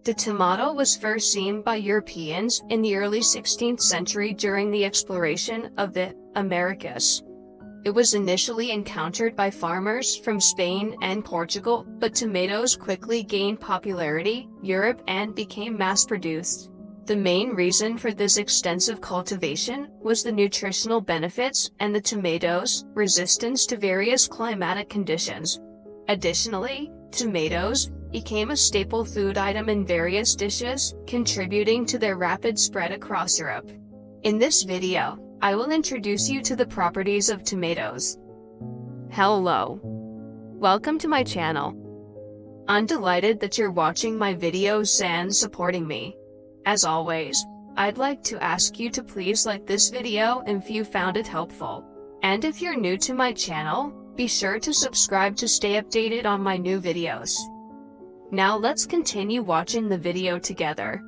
The tomato was first seen by Europeans in the early 16th century during the exploration of the Americas. It was initially encountered by farmers from Spain and Portugal, but tomatoes quickly gained popularity in Europe and became mass-produced. The main reason for this extensive cultivation was the nutritional benefits and the tomatoes' resistance to various climatic conditions. Additionally, tomatoes became a staple food item in various dishes, contributing to their rapid spread across Europe. In this video, I will introduce you to the properties of tomatoes. Hello. Welcome to my channel. I'm delighted that you're watching my videos and supporting me. As always, I'd like to ask you to please like this video if you found it helpful. And if you're new to my channel, be sure to subscribe to stay updated on my new videos. Now let's continue watching the video together.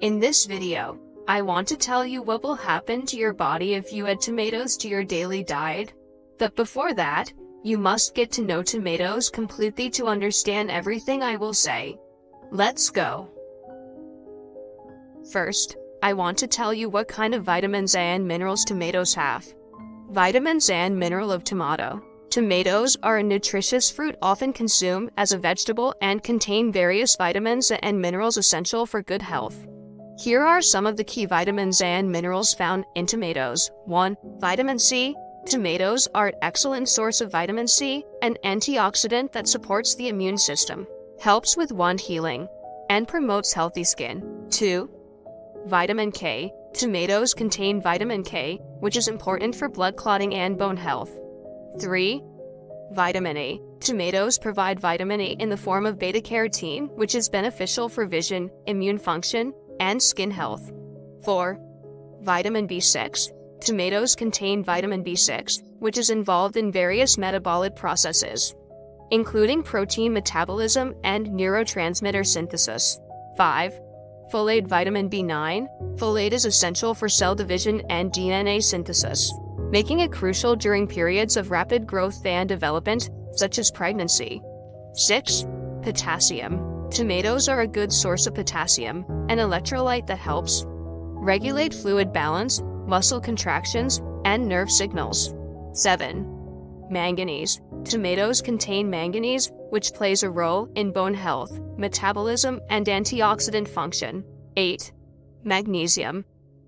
In this video, I want to tell you what will happen to your body if you add tomatoes to your daily diet. But before that, you must get to know tomatoes completely to understand everything I will say. Let's go. First, I want to tell you what kind of vitamins and minerals tomatoes have. Vitamins and mineral of tomato. Tomatoes are a nutritious fruit often consumed as a vegetable and contain various vitamins and minerals essential for good health. Here are some of the key vitamins and minerals found in tomatoes. 1. Vitamin C. Tomatoes are an excellent source of vitamin C, an antioxidant that supports the immune system, helps with wound healing, and promotes healthy skin. 2. Vitamin K. Tomatoes contain vitamin K, which is important for blood clotting and bone health. 3. Vitamin A. Tomatoes provide vitamin A in the form of beta-carotene, which is beneficial for vision, immune function, and skin health. 4. Vitamin B6. Tomatoes contain vitamin B6, which is involved in various metabolic processes, including protein metabolism and neurotransmitter synthesis. 5. Folate. Vitamin B9. Folate is essential for cell division and DNA synthesis, making it crucial during periods of rapid growth and development, such as pregnancy. 6. Potassium. Tomatoes are a good source of potassium, an electrolyte that helps regulate fluid balance, muscle contractions, and nerve signals. 7. Manganese. Tomatoes contain manganese, which plays a role in bone health, metabolism, and antioxidant function. 8. Magnesium.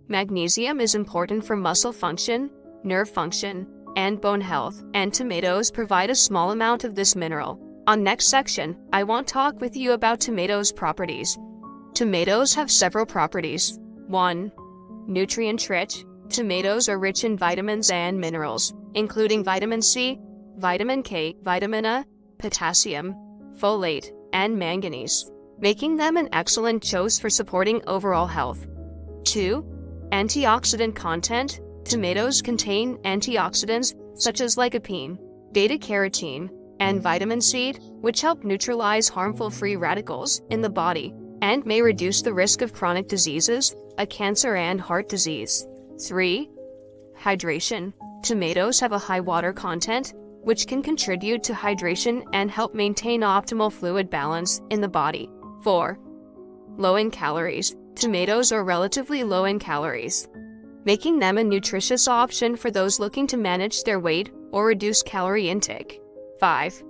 Magnesium is important for muscle function, nerve function, and bone health, and tomatoes provide a small amount of this mineral. On next section, I want to talk with you about tomatoes' properties. Tomatoes have several properties. 1. Nutrient-rich. Tomatoes are rich in vitamins and minerals, including vitamin C, vitamin K, vitamin A, potassium, folate, and manganese, making them an excellent choice for supporting overall health. 2. Antioxidant content. Tomatoes contain antioxidants such as lycopene, beta-carotene, and vitamin C, which help neutralize harmful free radicals in the body and may reduce the risk of chronic diseases, like cancer and heart disease. 3. Hydration. Tomatoes have a high water content, which can contribute to hydration and help maintain optimal fluid balance in the body. 4. Low in calories. Tomatoes are relatively low in calories, making them a nutritious option for those looking to manage their weight or reduce calorie intake. 5.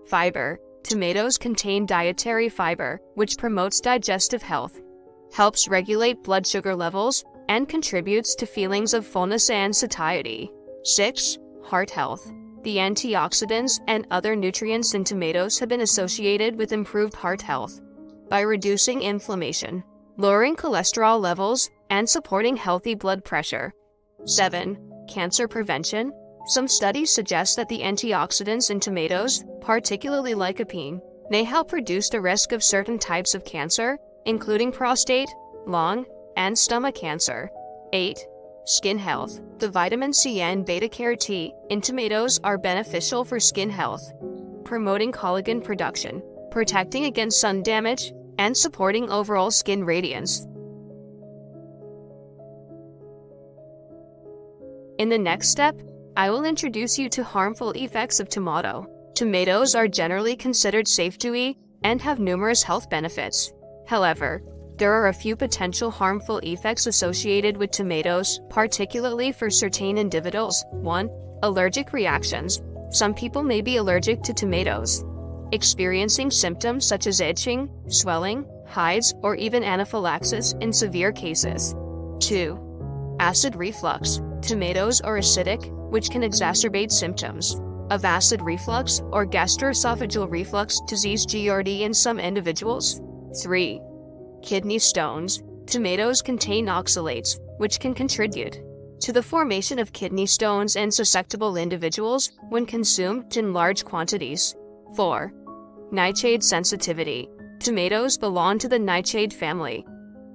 Fiber. Tomatoes contain dietary fiber, which promotes digestive health, helps regulate blood sugar levels, and contributes to feelings of fullness and satiety. 6. Heart health. The antioxidants and other nutrients in tomatoes have been associated with improved heart health by reducing inflammation, lowering cholesterol levels, and supporting healthy blood pressure. 7. Cancer prevention. Some studies suggest that the antioxidants in tomatoes, particularly lycopene, may help reduce the risk of certain types of cancer, including prostate, lung, and stomach cancer. 8. Skin health. The vitamin C and beta-carotene in tomatoes are beneficial for skin health, promoting collagen production, protecting against sun damage, and supporting overall skin radiance. In the next step, I will introduce you to harmful effects of tomato. Tomatoes are generally considered safe to eat and have numerous health benefits. However, there are a few potential harmful effects associated with tomatoes, particularly for certain individuals. 1. Allergic reactions. Some people may be allergic to tomatoes, experiencing symptoms such as itching, swelling, hives, or even anaphylaxis in severe cases. 2. Acid reflux. Tomatoes are acidic, which can exacerbate symptoms of acid reflux or gastroesophageal reflux disease (GERD) in some individuals. 3. Kidney stones. Tomatoes contain oxalates, which can contribute to the formation of kidney stones in susceptible individuals when consumed in large quantities. 4. Nightshade sensitivity. Tomatoes belong to the nightshade family,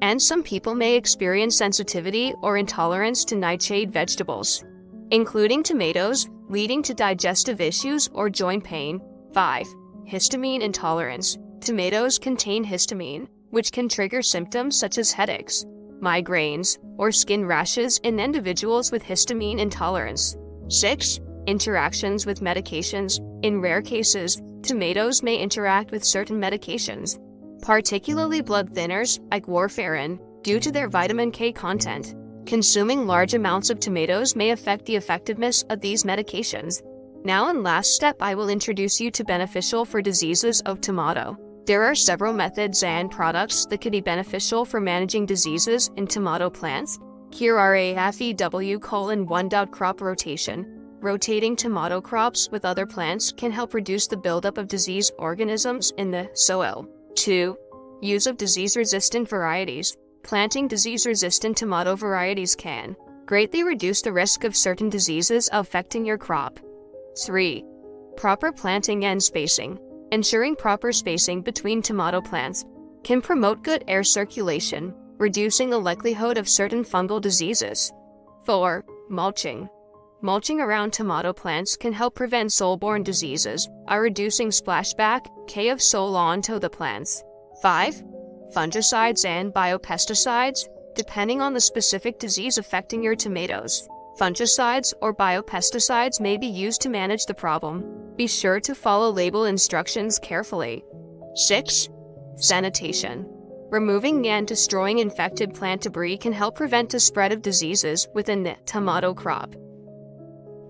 and some people may experience sensitivity or intolerance to nightshade vegetables, including tomatoes, leading to digestive issues or joint pain. 5. Histamine intolerance. Tomatoes contain histamine, which can trigger symptoms such as headaches, migraines, or skin rashes in individuals with histamine intolerance. 6. Interactions with medications. In rare cases, tomatoes may interact with certain medications, particularly blood thinners like warfarin, due to their vitamin K content. Consuming large amounts of tomatoes may affect the effectiveness of these medications. Now, in last step, I will introduce you to beneficial for diseases of tomato. There are several methods and products that could be beneficial for managing diseases in tomato plants. Here are a FEW:1. Crop rotation. Rotating tomato crops with other plants can help reduce the buildup of disease organisms in the soil. 2. Use of disease-resistant varieties. Planting disease-resistant tomato varieties can greatly reduce the risk of certain diseases affecting your crop. 3. Proper planting and spacing. Ensuring proper spacing between tomato plants can promote good air circulation, reducing the likelihood of certain fungal diseases. 4. Mulching. Mulching around tomato plants can help prevent soil-borne diseases by reducing splashback of soil onto the plants. 5. Fungicides and biopesticides. Depending on the specific disease affecting your tomatoes, fungicides or biopesticides may be used to manage the problem. Be sure to follow label instructions carefully. 6. Sanitation. Removing and destroying infected plant debris can help prevent the spread of diseases within the tomato crop.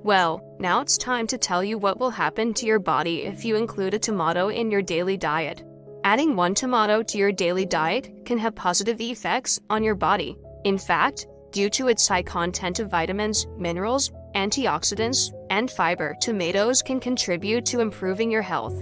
Well, now it's time to tell you what will happen to your body if you include a tomato in your daily diet. Adding 1 tomato to your daily diet can have positive effects on your body. In fact, due to its high content of vitamins, minerals, antioxidants, and fiber, tomatoes can contribute to improving your health.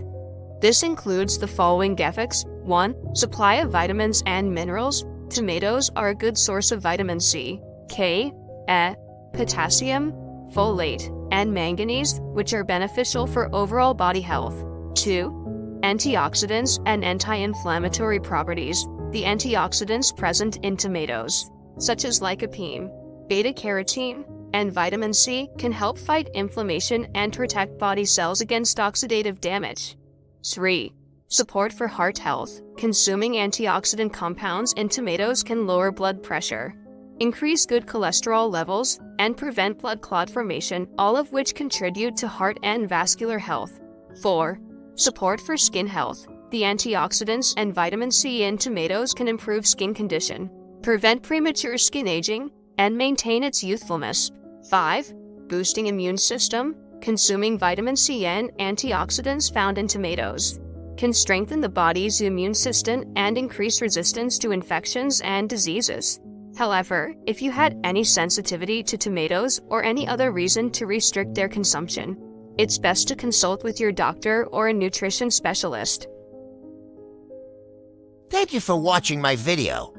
This includes the following effects. 1. Supply of vitamins and minerals. Tomatoes are a good source of vitamin C, K, E, potassium, folate, and manganese, which are beneficial for overall body health. 2. Antioxidants and anti-inflammatory properties. The antioxidants present in tomatoes, such as lycopene, beta-carotene, and vitamin C, can help fight inflammation and protect body cells against oxidative damage. 3. Support for heart health. Consuming antioxidant compounds in tomatoes can lower blood pressure, increase good cholesterol levels, and prevent blood clot formation, all of which contribute to heart and vascular health. 4. Support for skin health. The antioxidants and vitamin C in tomatoes can improve skin condition, prevent premature skin aging, and maintain its youthfulness. 5. Boosting immune system. Consuming vitamin C and antioxidants found in tomatoes can strengthen the body's immune system and increase resistance to infections and diseases. However, if you had any sensitivity to tomatoes or any other reason to restrict their consumption, it's best to consult with your doctor or a nutrition specialist. Thank you for watching my video.